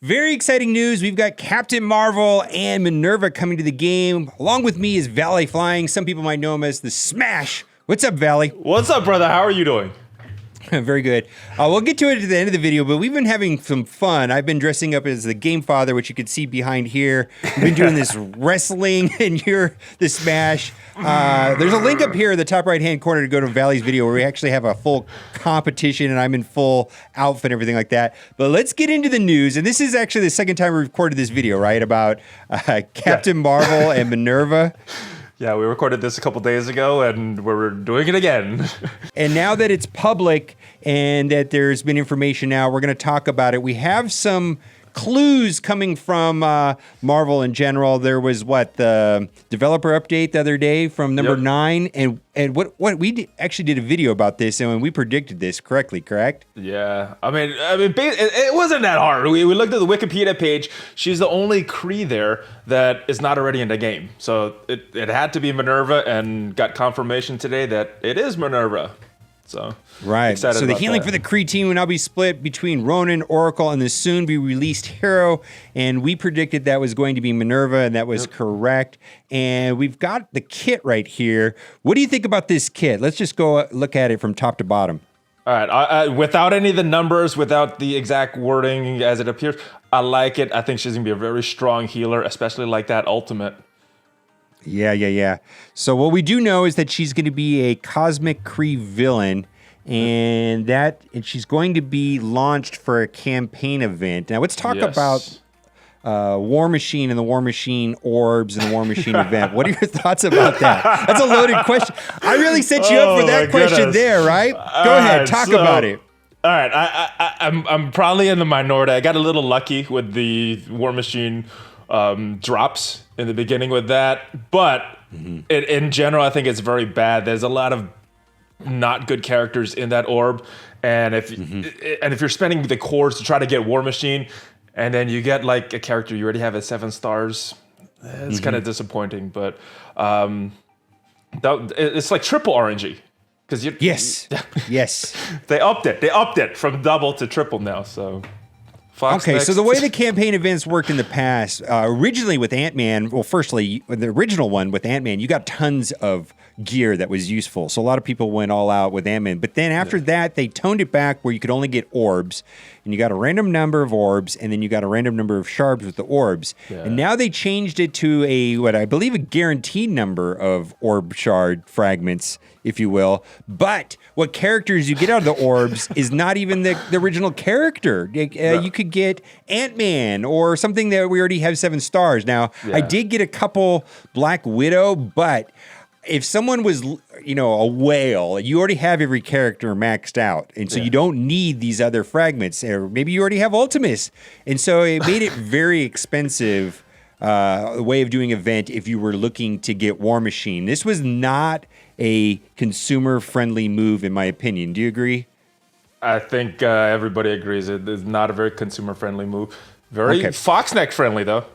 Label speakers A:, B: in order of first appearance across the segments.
A: Very exciting news. We've got Captain Marvel and Minerva coming to the game. Along with me is Valley Flying. Some people might know him as the Smash. What's up, Valley?
B: What's up, brother? How are you doing?
A: Very good. We'll get to it at the end of the video, but we've been having some fun. I've been dressing up as the Game Father, which you can see behind here. We've been doing this wrestling, and you're the Smash. There's a link up here in the top right-hand corner to go to Valley's video where we actually have a full competition, and I'm in full outfit and everything like that. But let's get into the news, and this is actually the second time we recorded this video, right, about Captain Marvel and Minerva.
B: Yeah, we recorded this a couple days ago, and we're doing it again.
A: And now that it's public and that there's been information now, we're going to talk about it. We have some clues coming from Marvel in general. There was, the developer update the other day from number 9. And what we actually did a video about this, and we predicted this correctly, correct?
B: Yeah. I mean, it wasn't that hard. We looked at the Wikipedia page. She's the only Kree there that is not already in the game. So it had to be Minerva, and got confirmation today that it is Minerva. So
A: right. So the healing for the Kree team will now be split between Ronan, Oracle, and the soon-be-released hero. And we predicted that was going to be Minerva, and that was correct. And we've got the kit right here. What do you think about this kit? Let's just go look at it from top to bottom.
B: All right. Without any of the numbers, without the exact wording as it appears, I like it. I think she's going to be a very strong healer, especially like that ultimate.
A: Yeah. So what we do know is that she's going to be a cosmic Kree villain, and she's going to be launched for a campaign event. Now let's talk about War Machine and the War Machine orbs and the War Machine event. What are your thoughts about that? That's a loaded question. I really set you up for that question there, right? Go ahead, talk about it.
B: All right, I'm probably in the minority. I got a little lucky with the War Machine drops in the beginning with that, but in general, I think it's very bad. There's a lot of not good characters in that orb, and if you're spending the cores to try to get War Machine, and then you get like a character you already have at 7 stars, it's kind of disappointing. But it's like triple RNG.
A: Yes.
B: They upped it from double to triple now. So.
A: So the way the campaign events worked in the past, originally with Ant-Man, firstly, the original one with Ant-Man, you got tons of gear that was useful. So a lot of people went all out with Ant-Man. But then after that, they toned it back where you could only get orbs. And you got a random number of orbs, and then you got a random number of shards with the orbs. Yeah. And now they changed it to I believe a guaranteed number of orb shard fragments, if you will. But what characters you get out of the orbs is not even the original character. You could get Ant-Man or something that we already have 7 stars. Now, I did get a couple Black Widow, but if someone was, a whale, you already have every character maxed out. And so you don't need these other fragments. Or maybe you already have Ultimus. And so it made it very expensive way of doing event if you were looking to get War Machine. This was not a consumer-friendly move, in my opinion. Do you agree?
B: I think everybody agrees. It is not a very consumer-friendly move. Very Foxneck friendly, though.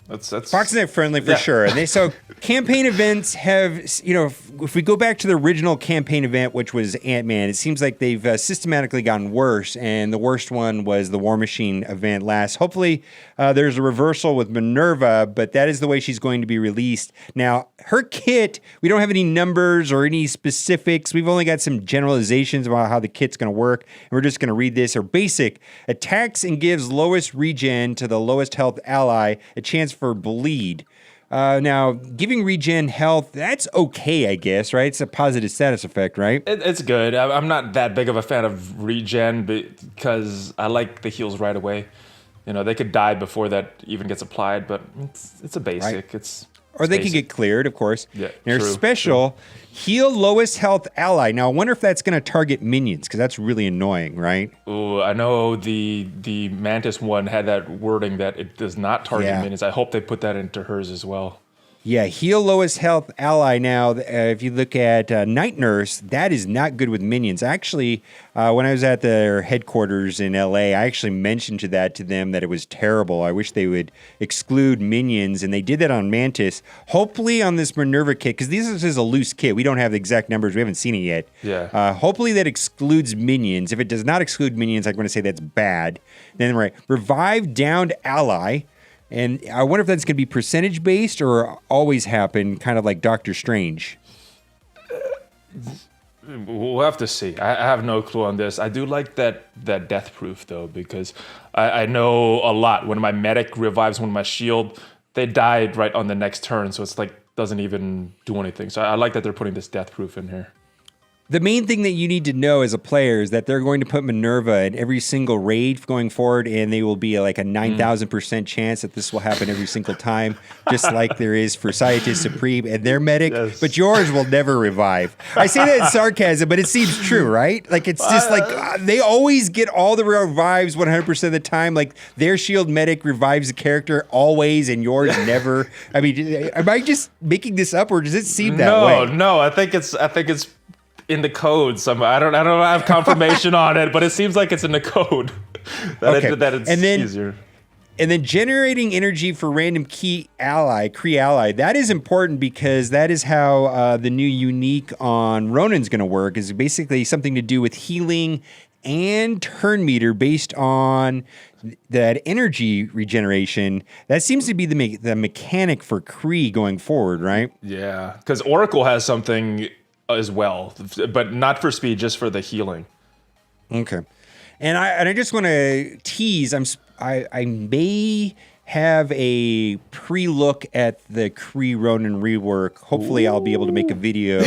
B: That's
A: Foxneck friendly for sure. And so campaign events have, if we go back to the original campaign event, which was Ant-Man, it seems like they've systematically gotten worse. And the worst one was the War Machine event last. Hopefully there's a reversal with Minerva, but that is the way she's going to be released. Now, her kit, we don't have any numbers or any specifics. We've only got some generalizations about how the kit's going to work. And we're just going to read this. Her basic: attacks and gives lowest regen to the lowest health ally, a chance for bleed. Now, giving regen health, that's okay, I guess, right? It's a positive status effect, right?
B: It's good. I'm not that big of a fan of regen because I like the heals right away. They could die before that even gets applied, but it's a basic.
A: Right. Or they can get cleared, of course.
B: Yeah,
A: There's special, heal lowest health ally. Now, I wonder if that's going to target minions, because that's really annoying, right?
B: Oh, I know the Mantis one had that wording that it does not target minions. I hope they put that into hers as well.
A: Yeah, heal lowest health ally. Now, if you look at Night Nurse, that is not good with minions. Actually, when I was at their headquarters in LA, I actually mentioned to them that it was terrible. I wish they would exclude minions, and they did that on Mantis. Hopefully on this Minerva kit, because this is a loose kit. We don't have the exact numbers. We haven't seen it yet.
B: Yeah.
A: Hopefully that excludes minions. If it does not exclude minions, I'm going to say that's bad. Then revive downed ally. And I wonder if that's going to be percentage based or always happen, kind of like Doctor Strange.
B: We'll have to see. I have no clue on this. I do like that death proof though, because I know a lot. When my medic revives one of my shield, they died right on the next turn, so it's like doesn't even do anything. So I like that they're putting this death proof in here.
A: The main thing that you need to know as a player is that they're going to put Minerva in every single raid going forward, and they will be like a 9,000% chance that this will happen every single time, just like there is for Scientist Supreme and their medic, but yours will never revive. I say that in sarcasm, but it seems true, right? Like, it's just like they always get all the revives 100% of the time. Like, their shield medic revives the character always, and yours never. I mean, am I just making this up, or does it seem that way?
B: No, I think it's in the code somewhere. I don't have confirmation on it, but it seems like it's in the code that it's easier.
A: And then generating energy for random Kree ally, that is important because that is how the new unique on Ronin's going to work, is basically something to do with healing and turn meter based on that energy regeneration. That seems to be the mechanic for Kree going forward, right?
B: Yeah, because Oracle has something as well, but not for speed, just for the healing.
A: Okay, and I just want to tease. I may have a pre-look at the Kree Ronin rework. Hopefully, I'll be able to make a video.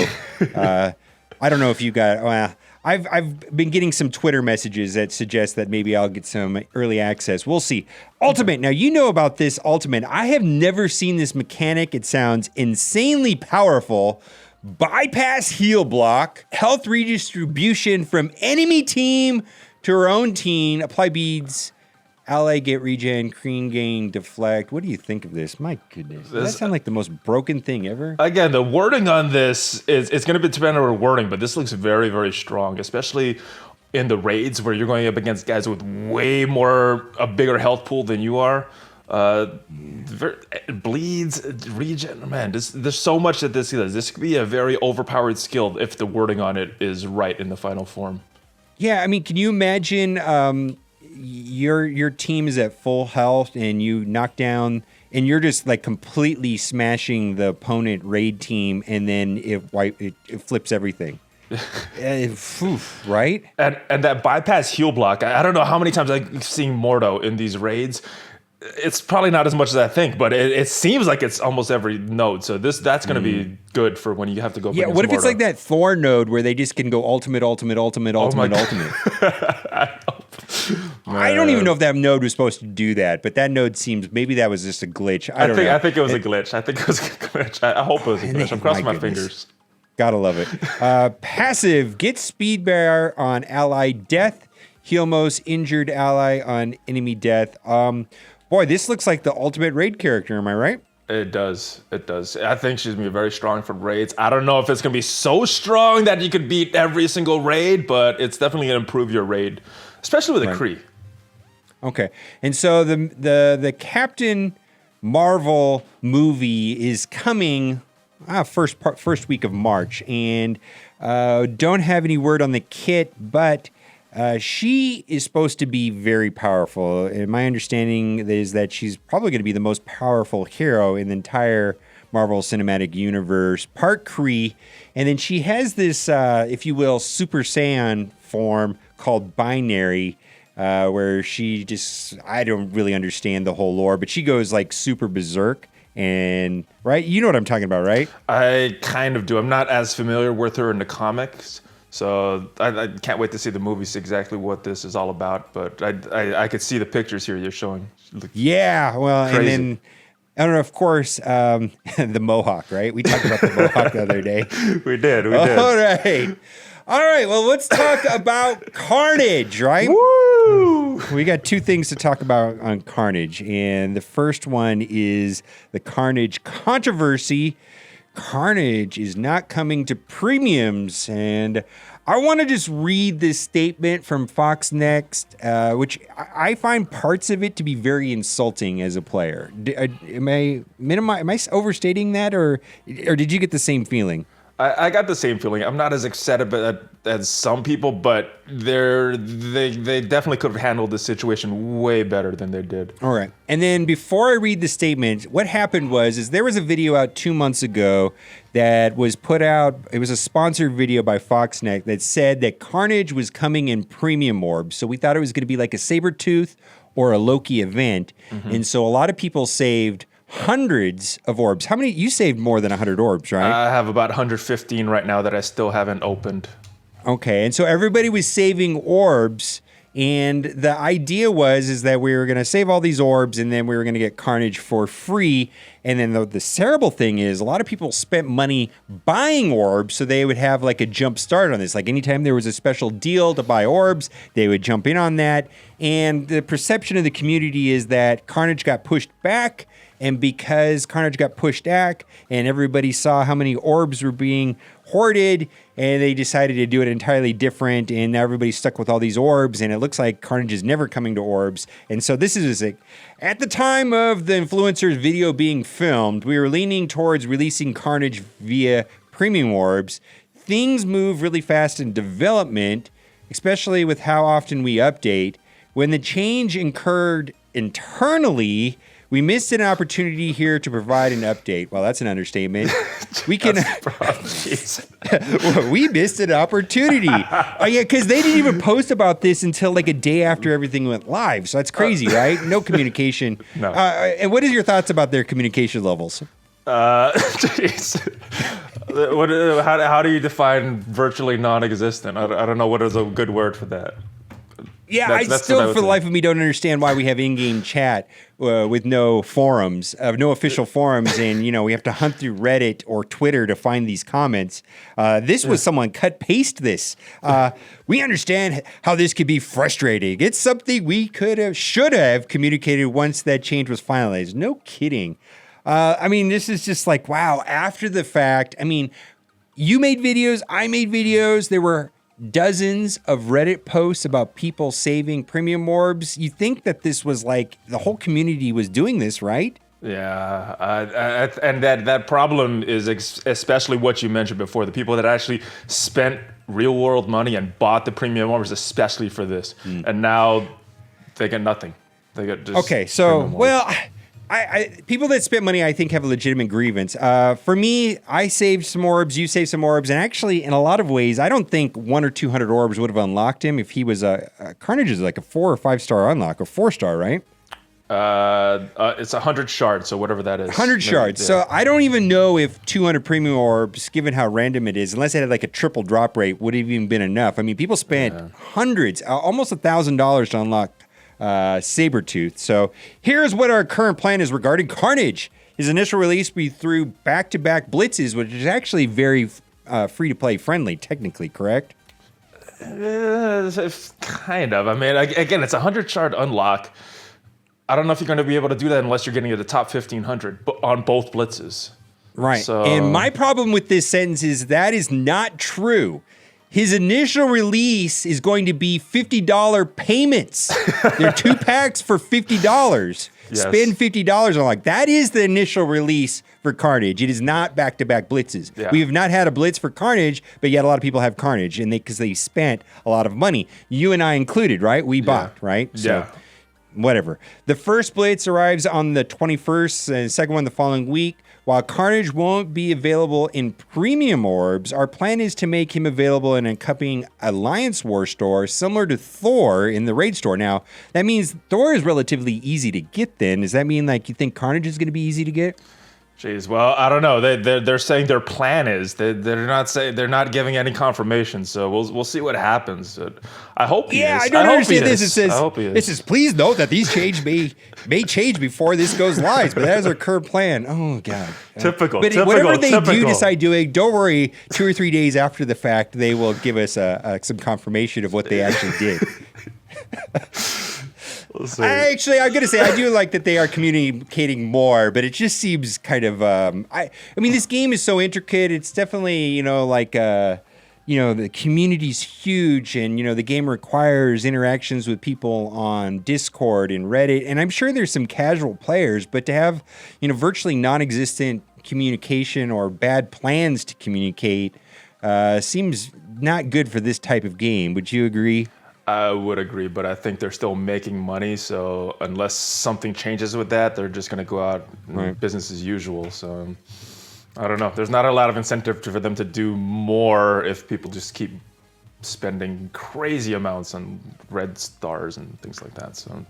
A: I don't know if you got. I've been getting some Twitter messages that suggest that maybe I'll get some early access. We'll see. Ultimate. Now, you know about this Ultimate. I have never seen this mechanic. It sounds insanely powerful. Bypass heal block, health redistribution from enemy team to our own team, apply beads, ally get regen, Kree gain, deflect. What do you think of this? My goodness. Does that sound like the most broken thing ever? Again,
B: the wording on this it's going to depend on the wording, but this looks very, very strong, especially in the raids where you're going up against guys with way more, a bigger health pool than you are. Bleeds, regen, man, there's so much that this does. This could be a very overpowered skill if the wording on it is right in the final form.
A: Yeah, I mean, can you imagine your team is at full health and you knock down and you're just like completely smashing the opponent raid team, and then it flips everything. Right?
B: And that bypass heal block, I don't know how many times I've seen Mordo in these raids. It's probably not as much as I think, but it seems like it's almost every node. So that's going to be good for when you have to go.
A: Yeah, what if it's like that Thor node where they just can go ultimate. I don't even know if that node was supposed to do that, but that node seems, maybe that was just a glitch. I
B: think it was a glitch. I hope it was a glitch. I'm crossing my fingers.
A: Gotta love it. Passive, get speed bear on ally death, heal most injured ally on enemy death. Boy, this looks like the ultimate raid character. Am I right?
B: It does. I think she's going to be very strong for raids. I don't know if it's going to be so strong that you could beat every single raid, but it's definitely going to improve your raid, especially with a Kree.
A: Okay. And so the Captain Marvel movie is coming first week of March, and don't have any word on the kit, but she is supposed to be very powerful. And my understanding is that she's probably going to be the most powerful hero in the entire Marvel Cinematic Universe, part Kree. And then she has this, if you will, Super Saiyan form called Binary, where she just, I don't really understand the whole lore, but she goes like super berserk. And, right? You know what I'm talking about, right?
B: I kind of do. I'm not as familiar with her in the comics. So I can't wait to see the movies, exactly what this is all about. But I could see the pictures here you're showing.
A: Yeah, well, crazy. And then, I don't know, of course, the Mohawk, right? We talked about the Mohawk the other day.
B: We did. All
A: right, well, let's talk about Carnage, right?
B: Woo!
A: We got two things to talk about on Carnage, and the first one is the Carnage Controversy. Carnage is not coming to premiums, and I want to just read this statement from Fox Next, which I find parts of it to be very insulting as a player. Am I overstating that, or did you get the same feeling?
B: I got the same feeling. I'm not as excited as some people, but they definitely could have handled the situation way better than they did.
A: All right. And then before I read the statement, what happened is there was a video out 2 months ago that was put out. It was a sponsored video by Fox Next that said that Carnage was coming in premium orbs. So we thought it was going to be like a Sabretooth or a Loki event. Mm-hmm. And so a lot of people saved hundreds of orbs. How many? You saved more than 100 orbs, right?
B: I have about 115 right now that I still haven't opened.
A: Okay, and so everybody was saving orbs, and the idea is that we were going to save all these orbs, and then we were going to get Carnage for free. And then the terrible thing is, a lot of people spent money buying orbs, so they would have like a jump start on this. Like anytime there was a special deal to buy orbs, they would jump in on that. And the perception of the community is that Carnage got pushed back. And because Carnage got pushed back and everybody saw how many orbs were being hoarded, and they decided to do it entirely different, and now everybody's stuck with all these orbs, and it looks like Carnage is never coming to orbs. And so this is like, at the time of the influencer's video being filmed, we were leaning towards releasing Carnage via premium orbs. Things move really fast in development, especially with how often we update. When the change occurred internally, we missed an opportunity here to provide an update. Well, that's an understatement. We missed an opportunity. Oh yeah, because they didn't even post about this until like a day after everything went live. So that's crazy, right? No communication.
B: No.
A: And what is your thoughts about their communication levels?
B: Jeez. How do you define virtually non-existent? I don't know what is a good word for that.
A: Yeah, I still, for the life of me, don't understand why we have in-game chat with no forums, no official forums, and we have to hunt through Reddit or Twitter to find these comments. This was someone cut-paste this. We understand how this could be frustrating. It's something we should have communicated once that change was finalized. No kidding. This is just like, wow, after the fact. You made videos, I made videos. There were dozens of Reddit posts about people saving premium orbs. You think that this was like the whole community was doing this, right?
B: Yeah, and that problem is especially what you mentioned before, the people that actually spent real world money and bought the premium orbs especially for this, and now they get nothing. They get just
A: okay. So people that spent money, I think, have a legitimate grievance. For me, I saved some orbs, you saved some orbs, and actually, in a lot of ways, I don't think 100 or 200 orbs would have unlocked him if he was Carnage is like a 4 or 5 star unlock, or 4 star, right?
B: It's 100 shards, so whatever that is.
A: 100 shards. Yeah. So I don't even know if 200 premium orbs, given how random it is, unless it had like a triple drop rate, would have even been enough. People spent hundreds, almost $1,000 to unlock Sabretooth. So here's what our current plan is regarding Carnage. His initial release be through back-to-back blitzes, which is actually very free-to-play friendly, technically, correct?
B: Kind of. Again, it's a 100 shard unlock. I don't know if you're going to be able to do that unless you're getting to the top 1,500 on both blitzes.
A: Right.
B: So,
A: and my problem with this sentence is that is not true. His initial release is going to be $50 payments. There are 2 packs for $50. Yes. Spend $50 on like that is the initial release for Carnage. It is not back-to-back blitzes. Yeah. We have not had a blitz for Carnage, but yet a lot of people have Carnage, and because they spent a lot of money. You and I included, right? We bought, right? So,
B: yeah.
A: Whatever. The first blitz arrives on the 21st, and the second one the following week. While Carnage won't be available in premium orbs, our plan is to make him available in an accompanying Alliance War store, similar to Thor in the Raid store. Now, that means Thor is relatively easy to get then. Does that mean like you think Carnage is going to be easy to get?
B: Jeez, well, I don't know. They're saying their plan is. They're not giving any confirmation. So we'll see what happens. I hope he is.
A: Yeah, I don't understand this. It says please note that these change may change before this goes live, but that is our current plan. Oh God,
B: typical.
A: But whatever they do decide doing, don't worry. 2 or 3 days after the fact, they will give us some confirmation of what they actually did.
B: We'll see.
A: I'm gonna say I do like that they are communicating more, but it just seems kind of. I mean, this game is so intricate. It's definitely the community's huge, and the game requires interactions with people on Discord and Reddit, and I'm sure there's some casual players, but to have virtually non-existent communication or bad plans to communicate seems not good for this type of game. Would you agree?
B: I would agree, but I think they're still making money, so unless something changes with that, they're just going to go out and business as usual. So I don't know. There's not a lot of incentive for them to do more if people just keep spending crazy amounts on red stars and things like that. So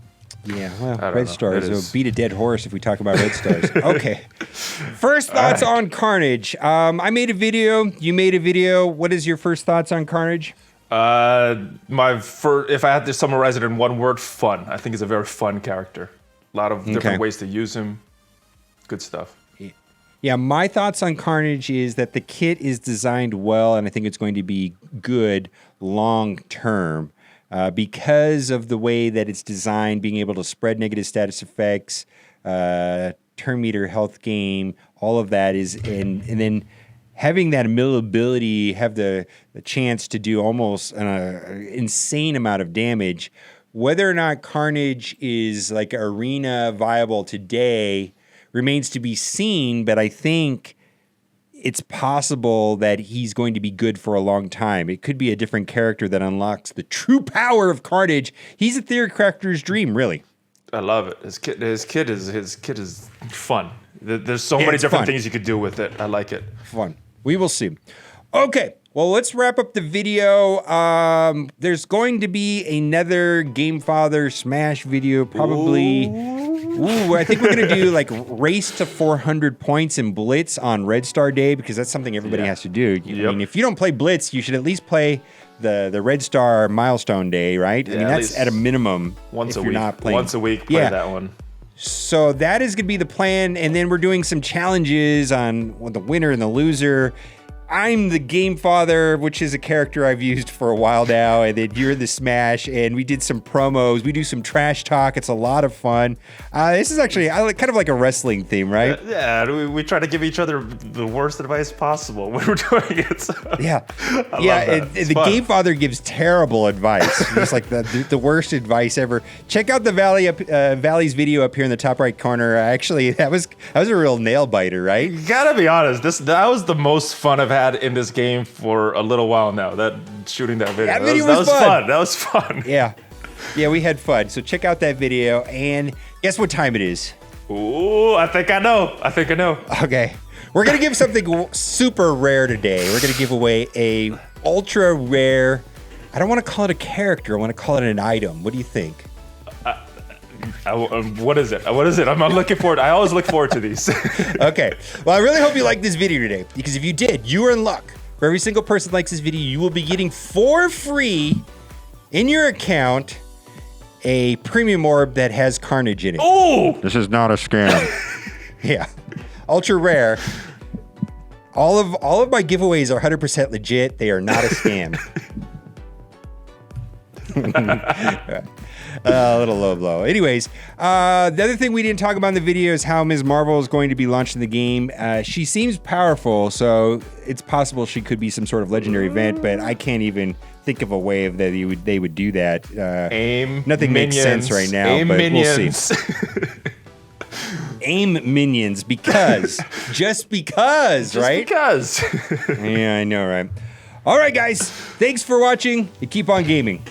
A: yeah, well, red stars will beat a dead horse if we talk about red stars. Okay. First thoughts on Carnage. I made a video. You made a video. What is your first thoughts on Carnage?
B: If I had to summarize it in one word, fun. I think he's a very fun character. A lot of different ways to use him. Good stuff.
A: Yeah, my thoughts on Carnage is that the kit is designed well, and I think it's going to be good long term because of the way that it's designed, being able to spread negative status effects, turn meter health gain, all of that is, and then having that ability, have the chance to do almost an insane amount of damage. Whether or not Carnage is like arena viable today remains to be seen, but I think it's possible that he's going to be good for a long time. It could be a different character that unlocks the true power of Carnage. He's a theory crafter's dream, really.
B: I love it. His kit is fun. There's so many different things you could do with it. I like it.
A: Fun. We will see. Okay, well, let's wrap up the video. There's going to be another Gamefather Smash video, probably. Ooh, I think we're going to do like race to 400 points in Blitz on Red Star Day, because that's something everybody has to do. I mean, if you don't play Blitz, you should at least play the Red Star Milestone Day, right?
B: Yeah,
A: I mean, that's at a minimum.
B: Once a
A: week.
B: Not playing. Once a week, play that one.
A: So that is going to be the plan, and then we're doing some challenges on the winner and the loser. I'm the Gamefather, which is a character I've used for a while now, and then you're the Smash, and we did some promos. We do some trash talk. It's a lot of fun. This is actually kind of like a wrestling theme, right?
B: Yeah, we try to give each other the worst advice possible when we're doing it. So.
A: Yeah, and the Gamefather gives terrible advice. Just like the worst advice ever. Check out the Valley's video up here in the top right corner. Actually, that was a real nail biter, right?
B: You gotta be honest. That was the most fun I've had in this game for a little while now. Shooting that video.
A: That video was fun.
B: That was fun.
A: Yeah, we had fun. So check out that video, and guess what time it is?
B: Ooh, I think I know.
A: Okay, we're gonna give something super rare today. We're gonna give away a ultra rare. I don't want to call it a character. I want to call it an item. What do you think?
B: What is it? I'm looking forward. I always look forward to these.
A: Okay. Well, I really hope you liked this video today, because if you did, you are in luck. For every single person that likes this video, you will be getting for free in your account a premium orb that has Carnage in it.
B: Oh!
A: This is not a scam. Yeah. Ultra rare. All of my giveaways are 100% legit. They are not a scam. A little low blow. Anyways, the other thing we didn't talk about in the video is how Ms. Marvel is going to be launching the game. She seems powerful, so it's possible she could be some sort of legendary event, but I can't even think of a way that they would do that. Nothing makes sense right now, but we'll see. Aim minions because, just because, right?
B: Just because.
A: Yeah, I know, right? All right, guys. Thanks for watching, and keep on gaming.